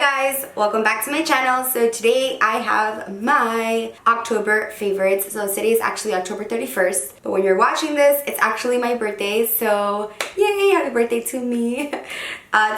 guys, welcome back to my channel. So today I have my October favorites. So today is actually October 31st, but when you're watching this, it's actually my birthday. So yay, happy birthday to me.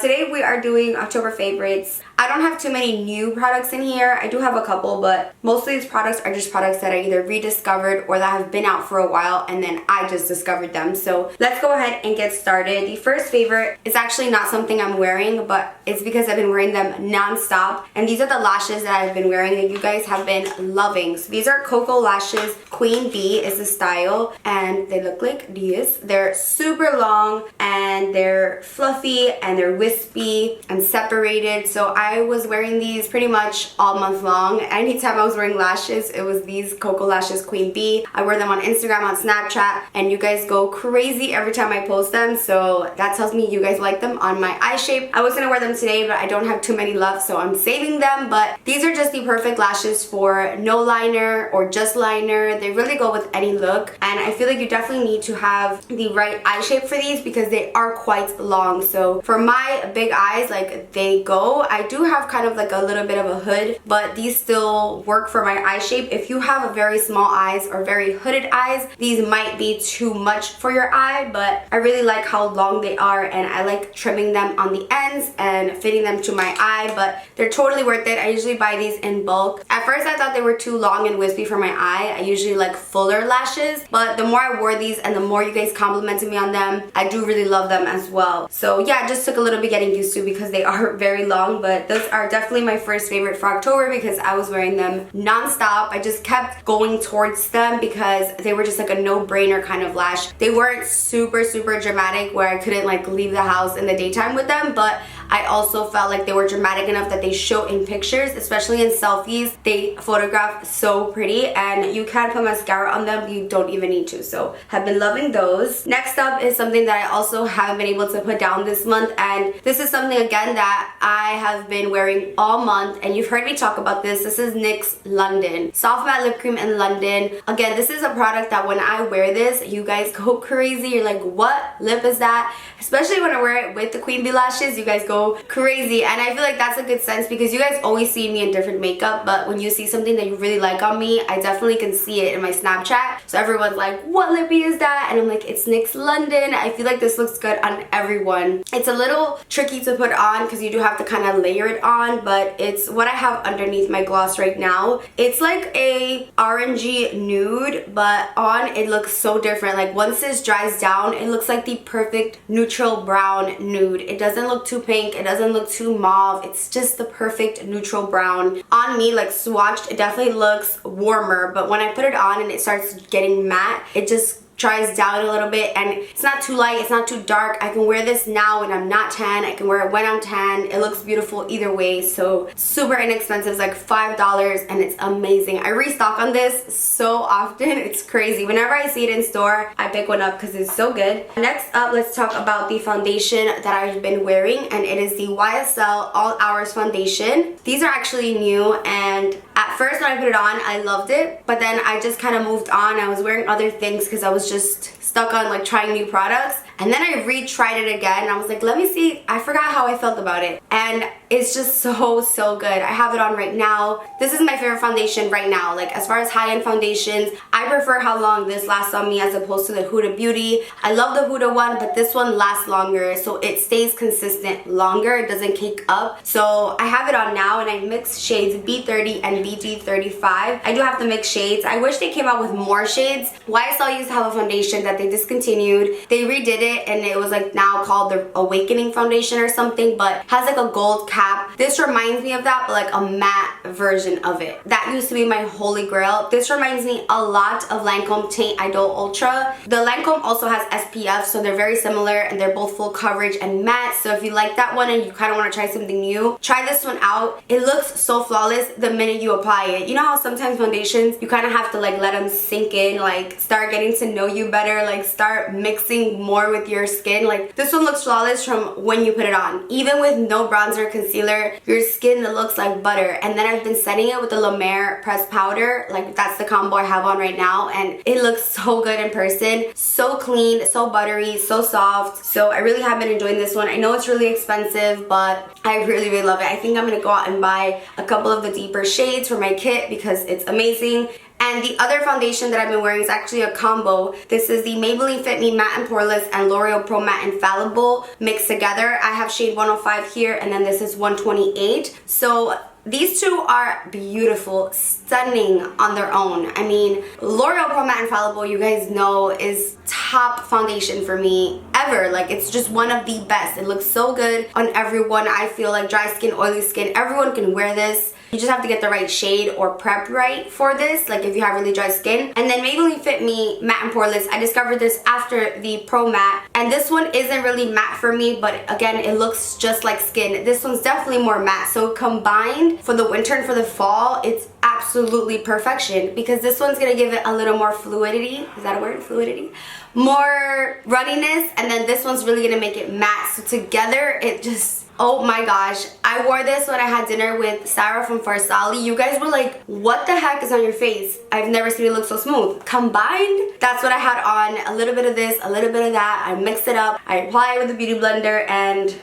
Today we are doing October favorites. I don't have too many new products in here. I do have a couple, but most of these products are just products that I either rediscovered or that have been out for a while and then I just discovered them. So let's go ahead and get started. The first favorite is actually not something I'm wearing, but it's because I've been wearing them non-stop. And these are the lashes that I've been wearing that you guys have been loving. So these are Koko lashes. Queen Bee is the style and they look like this. They're super long and they're fluffy and they're wispy and separated. So I was wearing these pretty much all month long. Anytime I was wearing lashes, it was these Koko lashes Queen Bee. I wear them on Instagram, on Snapchat, and you guys go crazy every time I post them. So that tells me you guys like them on my eye shape. I was gonna wear them today, but I don't have too many left, so I'm saving them. But these are just the perfect lashes for no liner or just liner. They really go with any look, and I feel like you definitely need to have the right eye shape for these because they are quite long. So for my big eyes, like they go. I do have kind of like a little bit of a hood, but these still work for my eye shape. If you have a very small eyes or very hooded eyes, these might be too much for your eye, but I really like how long they are and I like trimming them on the ends and fitting them to my eye, but they're totally worth it. I usually buy these in bulk. At first I thought they were too long and wispy for my eye. I usually like fuller lashes, but the more I wore these and the more you guys complimented me on them, I do really love them as well. So yeah, it just took a little bit getting used to because they are very long, but those are definitely my first favorite for October because I was wearing them non-stop. I just kept going towards them because they were just like a no-brainer kind of lash. They weren't super dramatic where I couldn't like leave the house in the daytime with them, but I also felt like they were dramatic enough that they show in pictures, especially in selfies. They photograph so pretty and you can't put mascara on them. You don't even need to. So have been loving those. Next up is something that I also haven't been able to put down this month, and this is something again that I have been wearing all month and you've heard me talk about this. This is NYX London. Soft Matte Lip Cream in London. Again, this is a product that when I wear this, you guys go crazy. You're like, what lip is that? Especially when I wear it with the Queen Bee lashes, you guys go crazy. And I feel like that's a good sense because you guys always see me in different makeup, but when you see something that you really like on me, I definitely can see it in my Snapchat. So everyone's like, what lippy is that? And I'm like, it's NYX London. I feel like this looks good on everyone. It's a little tricky to put on because you do have to kind of layer it on, but it's what I have underneath my gloss right now. It's like a orangey nude, but on it looks so different. Like once this dries down, it looks like the perfect neutral brown nude. It doesn't look too pink, it doesn't look too mauve. It's just the perfect neutral brown. On me, like swatched, it definitely looks warmer, but when I put it on and it starts getting matte, it just dries down a little bit and it's not too light, it's not too dark. I can wear this now when I'm not tan, I can wear it when I'm tan. It looks beautiful either way. So super inexpensive. It's like $5 and it's amazing. I restock on this so often, it's crazy. Whenever I see it in store, I pick one up because it's so good. Next up, let's talk about the foundation that I've been wearing, and it is the YSL All Hours Foundation. These are actually new, and at first when I put it on, I loved it, but then I just kind of moved on. I was wearing other things because I was just stuck on like trying new products, and then I retried it again and I was like, let me see. I forgot how I felt about it, and it's just so good. I have it on right now. This is my favorite foundation right now. Like as far as high-end foundations, I prefer how long this lasts on me as opposed to the Huda Beauty. I love the Huda one, but this one lasts longer, so it stays consistent longer. It doesn't cake up. So I have it on now and I mix shades B30 and BG35. I do have to mix shades. I wish they came out with more shades. YSL used to have a foundation that they discontinued. They redid it and it was like now called the Awakening Foundation or something, but has like a gold cap. This reminds me of that, but like a matte version of it. That used to be my holy grail. This reminds me a lot of Lancome Teint Idol Ultra. The Lancome also has SPF, so they're very similar and they're both full coverage and matte. So if you like that one and you kind of want to try something new, try this one out. It looks so flawless the minute you apply it. You know how sometimes foundations, you kind of have to like let them sink in, like start getting to know you better, like start mixing more with your skin. Like this one looks flawless from when you put it on. Even with no bronzer or concealer, your skin looks like butter. And then I've been setting it with the La Mer pressed powder. Like that's the combo I have on right now, and it looks so good in person. So clean, so buttery, so soft. So I really have been enjoying this one. I know it's really expensive, but I really, really love it. I think I'm gonna go out and buy a couple of the deeper shades for my kit because it's amazing. And the other foundation that I've been wearing is actually a combo. This is the Maybelline Fit Me Matte and Poreless and L'Oreal Pro Matte Infallible mixed together. I have shade 105 here, and then this is 128. So these two are beautiful, stunning on their own. I mean, L'Oreal Pro Matte Infallible, you guys know, is top foundation for me ever. Like, it's just one of the best. It looks so good on everyone. I feel like dry skin, oily skin, everyone can wear this. You just have to get the right shade or prep right for this, like if you have really dry skin. And then Maybelline Fit Me Matte and Poreless, I discovered this after the Pro Matte. And this one isn't really matte for me, but again, it looks just like skin. This one's definitely more matte. So combined for the winter and for the fall, it's absolutely perfection, because this one's gonna give it a little more fluidity. Is that a word? Fluidity? More runniness, and then this one's really gonna make it matte. So together, it just, oh my gosh. I wore this when I had dinner with Sarah from Farsante. You guys were like, what the heck is on your face? I've never seen it look so smooth. Combined, that's what I had on. A little bit of this, a little bit of that. I mixed it up. I applied it with a beauty blender, and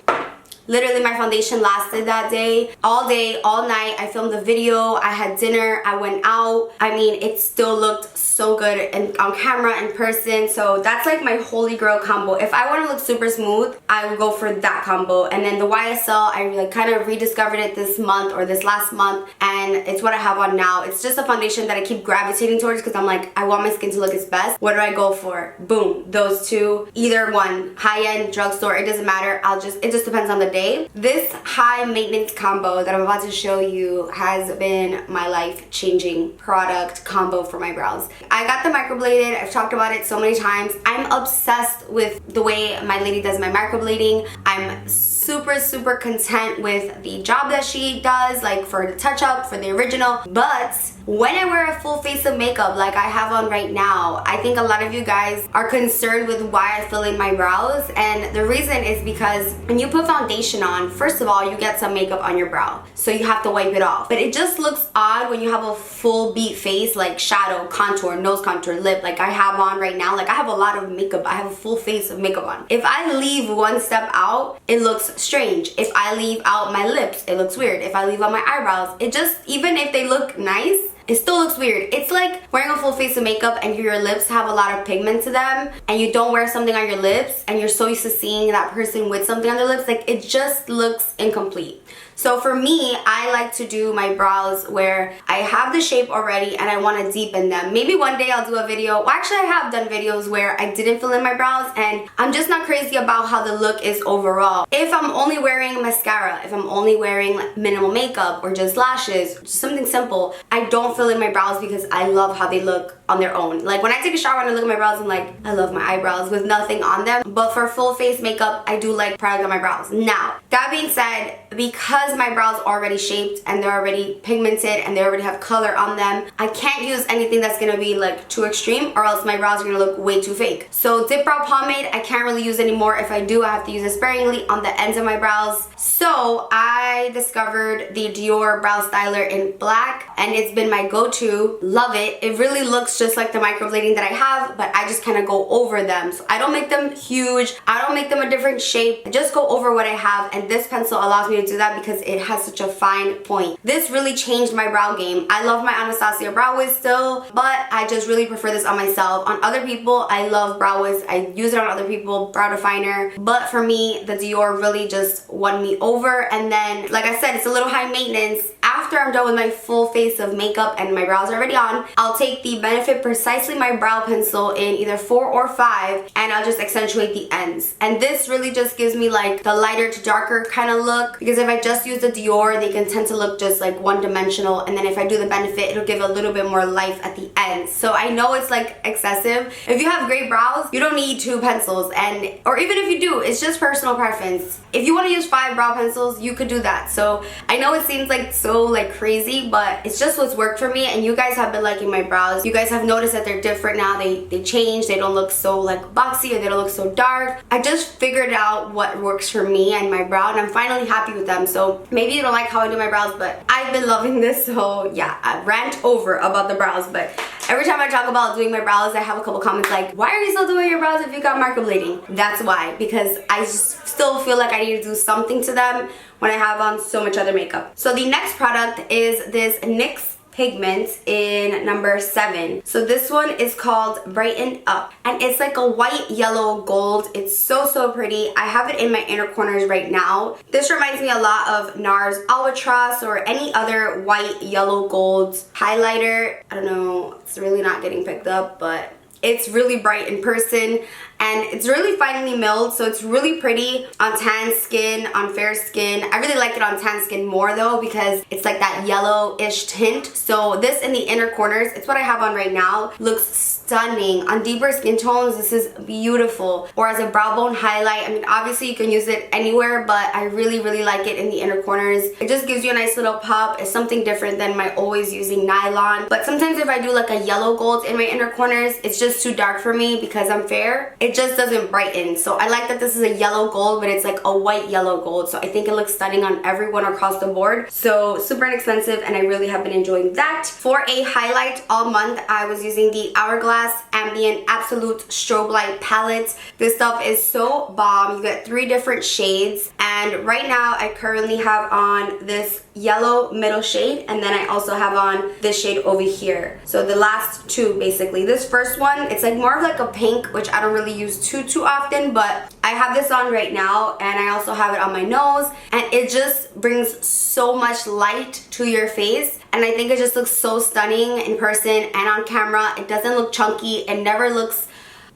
literally my foundation lasted that day, all night. I filmed the video, I had dinner, I went out. I mean, it still looked so good and on camera, in person. So that's like my holy grail combo. If I want to look super smooth, I would go for that combo. And then the YSL, I like kind of rediscovered it this month or this last month, and it's what I have on now. It's just a foundation that I keep gravitating towards because I'm like, I want my skin to look its best. What do I go for? Boom, those two. Either one, high-end, drugstore, it doesn't matter. It just depends on the day. This high maintenance combo that I'm about to show you has been my life-changing product combo for my brows. I got the microbladed. I've talked about it so many times. I'm obsessed with the way my lady does my microblading. I'm super content with the job that she does, like for the touch-up, for the original. But when I wear a full face of makeup like I have on right now, I think a lot of you guys are concerned with why I fill in my brows, and the reason is because when you put foundation on, first of all, you get some makeup on your brow, so you have to wipe it off. But it just looks odd when you have a full beat face, like shadow, contour, nose contour, lip, like I have on right now. Like I have a lot of makeup. I have a full face of makeup on. If I leave one step out, it looks strange. If I leave out my lips, it looks weird. If I leave out my eyebrows, it just, even if they look nice, it still looks weird. It's like wearing a full face of makeup and your lips have a lot of pigment to them, and you don't wear something on your lips and you're so used to seeing that person with something on their lips, like it just looks incomplete. So for me, I like to do my brows where I have the shape already and I want to deepen them. Maybe one day I'll do a video. Well, actually I have done videos where I didn't fill in my brows, and I'm just not crazy about how the look is overall. If I'm only wearing mascara, if I'm only wearing like minimal makeup or just lashes, just something simple, I don't fill in my brows because I love how they look on their own. Like when I take a shower and I look at my brows, I'm like, I love my eyebrows with nothing on them. But for full face makeup, I do like product on my brows. Now, that being said, because my brows are already shaped and they're already pigmented and they already have color on them, I can't use anything that's gonna be like too extreme, or else my brows are gonna look way too fake. So dip brow pomade, I can't really use anymore. If I do, I have to use it sparingly on the ends of my brows. So I discovered the Dior brow styler in black, and it's been my go-to. Love it. It really looks just like the microblading that I have, but I just kind of go over them. So I don't make them huge. I don't make them a different shape. I just go over what I have, and this pencil allows me to do that because it has such a fine point. This really changed my brow game. I love my Anastasia brow wiz still, but I just really prefer this on myself. On other people, I love brow wiz. I use it on other people, brow definer. But for me, the Dior really just won me over. And then, like I said, it's a little high maintenance. After I'm done with my full face of makeup and my brows are already on, I'll take the Benefit Precisely My Brow Pencil in either 4 or 5, and I'll just accentuate the ends. And this really just gives me like the lighter to darker kind of look, because if I just use the Dior, they can tend to look just like one-dimensional, and then if I do the Benefit, it'll give a little bit more life at the ends. So I know it's like excessive. If you have great brows, you don't need 2 pencils, and or even if you do, it's just personal preference. If you want to use 5 brow pencils, you could do that. So I know it seems like so so like crazy, but it's just what's worked for me. And you guys have been liking my brows. You guys have noticed that they're different now. They changed. They don't look so like boxy, or they don't look so dark. I just figured out what works for me and my brow, and I'm finally happy with them. So maybe you don't like how I do my brows, but I've been loving this. So yeah, I rant over about the brows, but every time I talk about doing my brows, I have a couple comments like, why are you still doing your brows if you got microblading? That's why, because I just still feel like I need to do something to them when I have on so much other makeup. So the next product is this NYX Pigment in number 7. So this one is called Brighten Up, and it's like a white, yellow, gold. It's so pretty. I have it in my inner corners right now. This reminds me a lot of NARS Albatross or any other white, yellow, gold highlighter. I don't know, it's really not getting picked up, but it's really bright in person, and it's really finely milled, so it's really pretty on tan skin, on fair skin. I really like it on tan skin more though, because it's like that yellowish tint. So this in the inner corners, it's what I have on right now, looks stunning. On deeper skin tones, this is beautiful. Or as a brow bone highlight, I mean, obviously you can use it anywhere, but I really like it in the inner corners. It just gives you a nice little pop. It's something different than my always using nylon. But sometimes if I do like a yellow gold in my inner corners, it's just too dark for me because I'm fair. It just doesn't brighten. So I like that this is a yellow gold, but it's like a white yellow gold. So I think it looks stunning on everyone across the board. So super inexpensive, and I really have been enjoying that. For a highlight all month, I was using the Hourglass Ambient Absolute Strobe Light palette. This stuff is so bomb. You get 3 different shades, and right now I currently have on this yellow middle shade, and then I also have on this shade over here. So the last 2 basically. This first one, it's like more of like a pink, which I don't really use too often, but I have this on right now, and I also have it on my nose, and it just brings so much light to your face. And I think it just looks so stunning in person and on camera. It doesn't look chunky. It never looks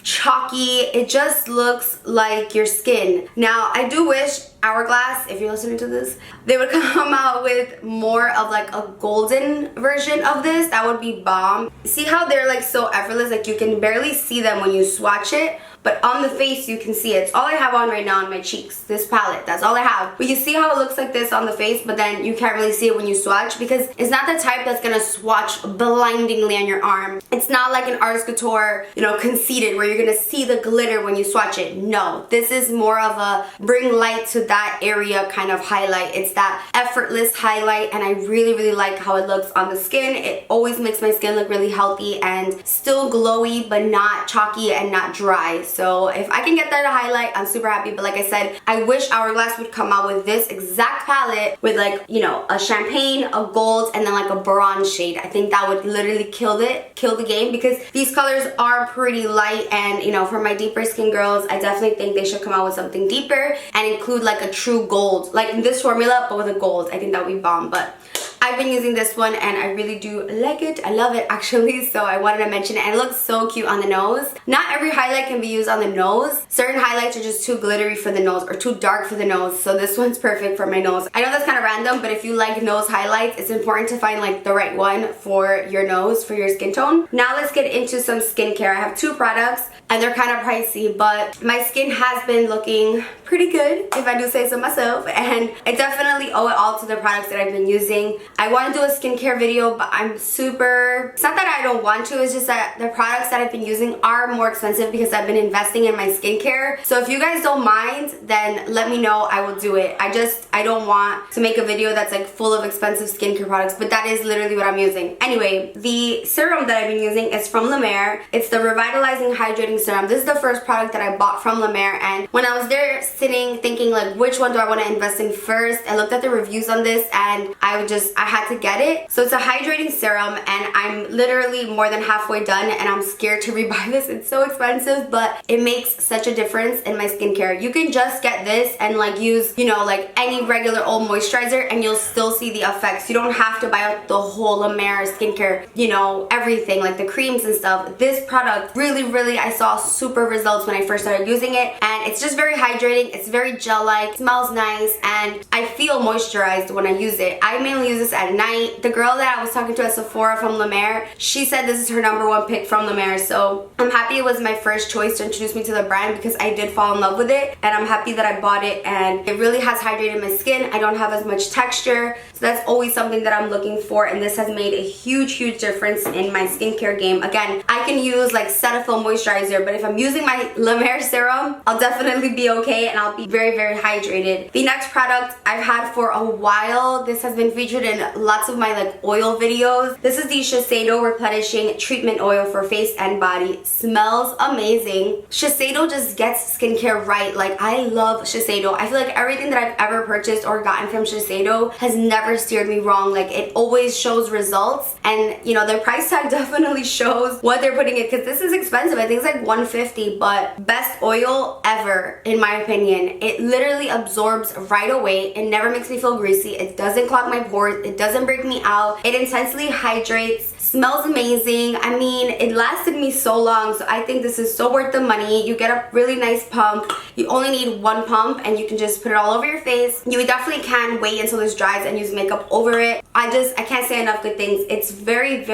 chalky. It just looks like your skin. Now, I do wish Hourglass, if you're listening to this, they would come out with more of like a golden version of this. That would be bomb. See how they're like so effortless? Like you can barely see them when you swatch it, but on the face you can see it. It's all I have on right now on my cheeks, this palette. That's all I have. But you see how it looks like this on the face, but then you can't really see it when you swatch, because it's not the type that's gonna swatch blindingly on your arm. It's not like an Ars Couture, you know, conceited, where you're gonna see the glitter when you swatch it. No, this is more of a bring light to that area kind of highlight. It's that effortless highlight, and I really like how it looks on the skin. It always makes my skin look really healthy and still glowy, but not chalky and not dry. So if I can get that to highlight, I'm super happy. But like I said, I wish Hourglass would come out with this exact palette with like, you know, a champagne, a gold, and then like a bronze shade. I think that would literally kill the game, because these colors are pretty light, and you know, for my deeper skin girls, I definitely think they should come out with something deeper and include like a true gold, like this formula but with a gold. I think that would be bomb. But I've been using this one and I really do like it. I love it actually, so I wanted to mention it. And it looks so cute on the nose. Not every highlight can be used on the nose. Certain highlights are just too glittery for the nose or too dark for the nose, so this one's perfect for my nose. I know that's kind of random, but if you like nose highlights, it's important to find like the right one for your nose, for your skin tone. Now let's get into some skincare. I have 2 products and they're kind of pricey, but my skin has been looking pretty good, if I do say so myself, and I definitely owe it all to the products that I've been using. I want to do a skincare video, but I'm super, it's not that I don't want to, it's just that the products that I've been using are more expensive because I've been investing in my skincare. So if you guys don't mind, then let me know, I will do it. I don't want to make a video that's like full of expensive skincare products, but that is literally what I'm using. Anyway, the serum that I've been using is from La Mer. It's the Revitalizing Hydrating Serum. This is the first product that I bought from La Mer, and when I was there sitting thinking like, which one do I want to invest in first, I looked at the reviews on this and I had to get it. So it's a hydrating serum, and I'm literally more than halfway done and I'm scared to rebuy this. It's so expensive, but it makes such a difference in my skincare. You can just get this and like use, you know, like any regular old moisturizer and you'll still see the effects. You don't have to buy out the whole La Mer skincare, you know, everything like the creams and stuff. This product really I saw super results when I first started using it, and it's just very hydrating. It's very gel-like, smells nice, and I feel moisturized when I use it. I mainly use this at night. The girl that I was talking to at Sephora from La Mer, she said this is her #1 pick from La Mer. So I'm happy it was my first choice to introduce me to the brand because I did fall in love with it. And I'm happy that I bought it, and it really has hydrated my skin. I don't have as much texture. So that's always something that I'm looking for, and this has made a huge difference in my skincare game. Again, I can use like Cetaphil moisturizer, but if I'm using my La Mer serum, I'll definitely be okay, and I'll be very hydrated. The next product I've had for a while. This has been featured in lots of my like oil videos. This is the Shiseido Replenishing Treatment Oil for face and body. Smells amazing. Shiseido just gets skincare right. Like, I love Shiseido. I feel like everything that I've ever purchased or gotten from Shiseido has never steered me wrong. Like, it always shows results, and you know, their price tag definitely shows what they're putting in, because this is expensive. I think it's like $150, but best oil ever in my opinion. It literally absorbs right away. It never makes me feel greasy. It doesn't clog my pores. It doesn't break me out. It intensely hydrates. Smells amazing. I mean, it lasted me so long, so I think this is so worth the money. You get a really nice pump. You only need 1 pump, and you can just put it all over your face. You definitely can wait until this dries and use makeup over it. I can't say enough good things. It's very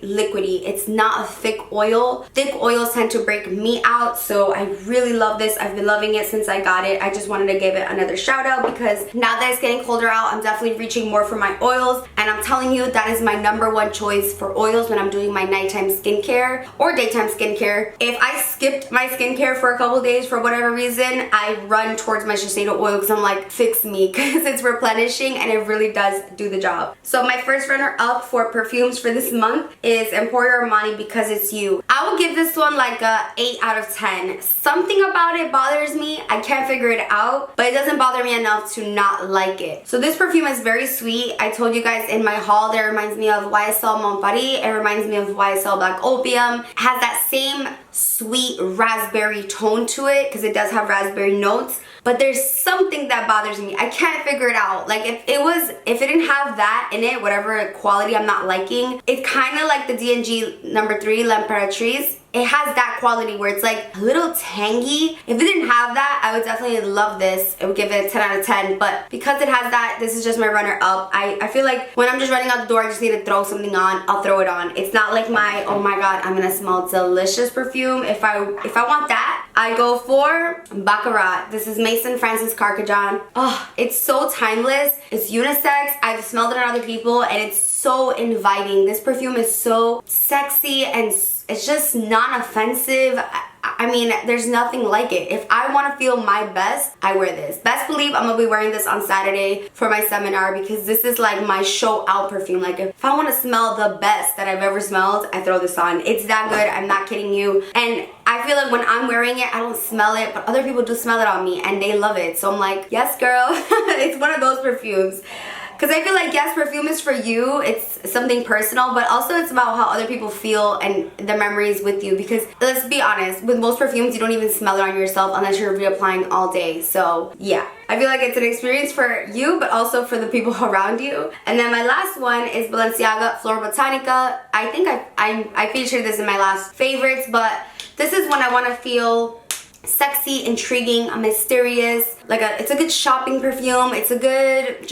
liquidy. It's not a thick oil. Thick oils tend to break me out, so I really love this. I've been loving it since I got it. I just wanted to give it another shout out because now that it's getting colder out, I'm definitely reaching more for my oils, and I'm telling you, that is my #1 choice for oils when I'm doing my nighttime skincare or daytime skincare. If I skipped my skincare for a couple days for whatever reason, I run towards my Shiseido oil because I'm like, fix me, because it's replenishing and it really does do the job. So my first runner up for perfumes for this month is Emporio Armani Because It's You. I will give this one like a 8 out of 10. Something about it bothers me. I can't figure it out, but it doesn't bother me enough to not like it. So this perfume is very sweet. I told you guys in my haul that reminds me of YSL Mon Paris. It reminds me of YSL Black Opium. It has that same sweet raspberry tone to it because it does have raspberry notes, but there's something that bothers me. I can't figure it out. Like, if it didn't have that in it, whatever quality I'm not liking, it's kind of like the D&G #3 L'Imperatrice. It has that quality where it's like a little tangy. If it didn't have that, I would definitely love this. I would give it a 10 out of 10, but because it has that, this is just my runner up. I feel like when I'm just running out the door, I just need to throw something on, I'll throw it on. It's not like my, oh my god, I'm gonna smell delicious perfume. If I want that, I go for Baccarat. This is Maison Francis Kurkdjian. Oh, it's so timeless. It's unisex. I've smelled it on other people, and it's so inviting. This perfume is so sexy, and it's just non-offensive. I mean, there's nothing like it. If I want to feel my best, I wear this. Best believe I'm gonna be wearing this on Saturday for my seminar, because this is like my show out perfume. Like, if I want to smell the best that I've ever smelled, I throw this on. It's that good. I'm not kidding you. And I feel like when I'm wearing it, I don't smell it, but other people do smell it on me and they love it. So I'm like, yes girl. It's one of those perfumes. Because I feel like, yes, perfume is for you. It's something personal, but also it's about how other people feel and the memories with you. Because let's be honest, with most perfumes, you don't even smell it on yourself unless you're reapplying all day. So yeah, I feel like it's an experience for you, but also for the people around you. And then my last one is Balenciaga Florabotanica. I think I featured this in my last favorites, but this is when I want to feel sexy, intriguing, mysterious. Like, it's a good shopping perfume. It's a good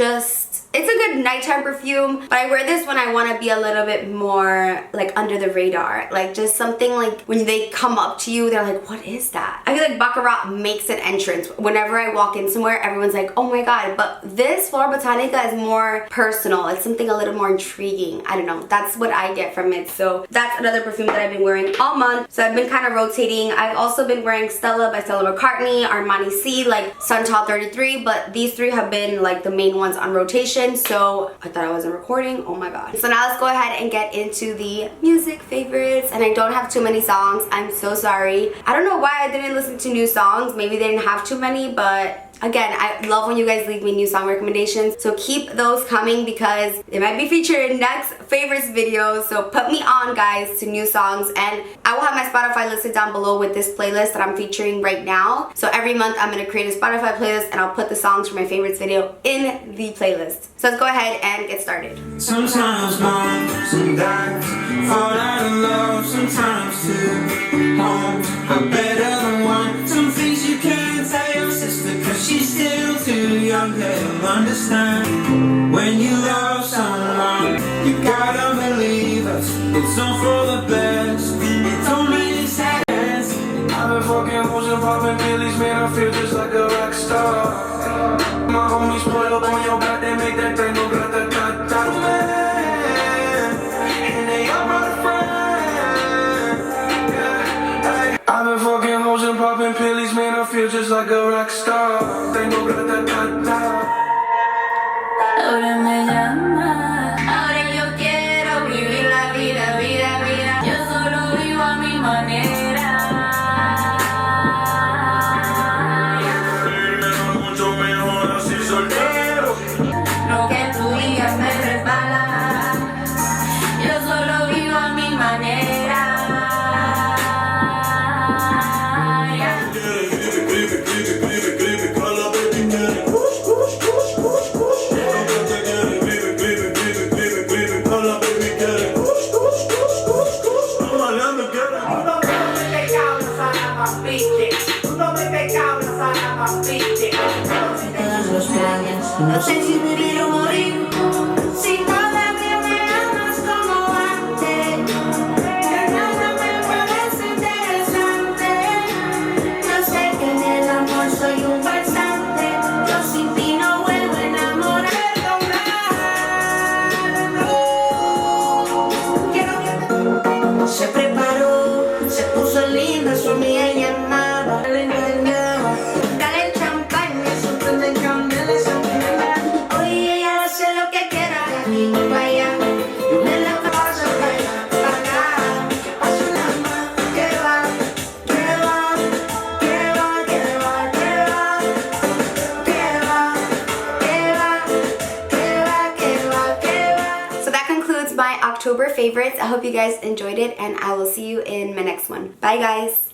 nighttime perfume, but I wear this when I want to be a little bit more like under the radar. Like, just something like when they come up to you, they're like, what is that? I feel like Baccarat makes an entrance. Whenever I walk in somewhere, everyone's like, oh my god. But this Florabotanica is more personal. It's something a little more intriguing. I don't know. That's what I get from it. So that's another perfume that I've been wearing all month. So I've been kind of rotating. I've also been wearing Stella by Stella McCartney, Armani C, like Suntal 33, but these three have been like the main ones on rotation. So I thought I wasn't recording. Oh my god. So now let's go ahead and get into the music favorites. And I don't have too many songs. I'm so sorry. I don't know why I didn't listen to new songs. Maybe they didn't have too many, but again, I love when you guys leave me new song recommendations, so keep those coming because they might be featured in next favorites videos. So put me on, guys, to new songs, and I will have my Spotify listed down below with this playlist that I'm featuring right now. So every month I'm going to create a Spotify playlist and I'll put the songs for my favorites video in the playlist. So let's go ahead and get started. Sometimes moms and dads fall out of love, sometimes two homes are better than one. Some things you can't tell your sister cause she's still too young to understand. When you love someone all for the best. It don't make sense. I've been fucking hoes and popping pillies, man, I feel just like a rock star. My homies pull up on your back, they make that thing go grata-ta-ta, man. And they all brought a friend. Yeah. I've been fucking hoes and popping pillies, man, I feel just like a rock star. Thing go grata-ta-ta. Ahora me llama, ahora yo quiero vivir la vida, vida, vida. Yo solo vivo a mi manera. Mucho mejor así soltero. Lo que tú digas me resbala. Yo solo vivo a mi manera. No sé si vivir o morir, si todavía me amas como antes, que nada me parece interesante. Yo sé que en el amor soy un farsante, yo sin ti no vuelvo a enamorar. No, quiero que se preparó, se puso linda, su amiga llamaba, le engañaba. Dale el champaña, su prende candela, esa oye, ella hace lo que quiera, de aquí para allá. Me la paso para allá, para acá. Paso la mano, que va, que va, que va, que va, que va, que va, que va, que va, que va, que va. So that concludes my October favorites. I hope you guys enjoyed it, and I will see you in my next one. Bye, guys.